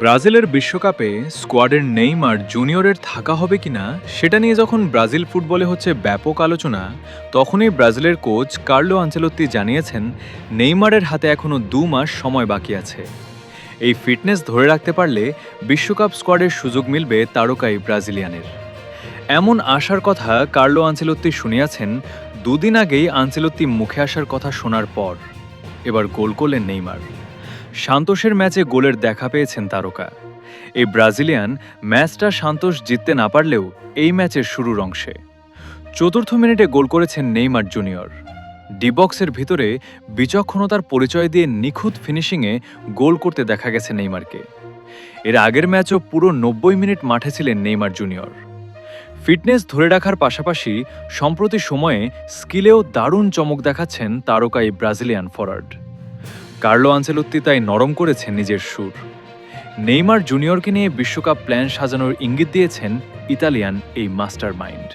ব্রাজিলের বিশ্বকাপে স্কোয়াডের নেইমার জুনিয়রের থাকা হবে কিনা সেটা নিয়ে যখন ব্রাজিল ফুটবলে হচ্ছে ব্যাপক আলোচনা, তখনই ব্রাজিলের কোচ কার্লো আনচেলত্তি জানিয়েছেন নেইমারের হাতে এখনও 2 মাস সময় বাকি আছে। এই ফিটনেস ধরে রাখতে পারলে বিশ্বকাপ স্কোয়াডের সুযোগ মিলবে তারকাই ব্রাজিলিয়ানের। এমন আশার কথা কার্লো আনচেলত্তি শুনিয়েছেন 2 দিন আগেই আনচেলত্তি মুখে আসার কথা শোনার পর। এবার গোল করলেন নেইমার। সান্তোসের ম্যাচে গোলের দেখা পেয়েছেন তারকা। এই ব্রাজিলিয়ান ম্যাচটা সান্তোস জিততে না পারলেও এই ম্যাচের শুরুর অংশে 4র্থ মিনিটে গোল করেছেন নেইমার জুনিয়র। ডিবক্সের ভিতরে বিচক্ষণতার পরিচয় দিয়ে নিখুঁত ফিনিশিংয়ে গোল করতে দেখা গেছে নেইমারকে। এর আগের ম্যাচও পুরো 90 মিনিট মাঠে ছিলেন নেইমার জুনিয়র। ফিটনেস ধরে রাখার পাশাপাশি সম্প্রতি সময়ে স্কিলেও দারুণ চমক দেখাচ্ছেন তারকা এই ব্রাজিলিয়ান ফরওয়ার্ড। কার্লো আনচেলত্তি তাই নরম করেছেন নিজের সুর। নেইমার জুনিয়রকে নিয়ে বিশ্বকাপ প্ল্যান সাজানোর ইঙ্গিত দিয়েছেন ইতালিয়ান এই মাস্টার মাইন্ড।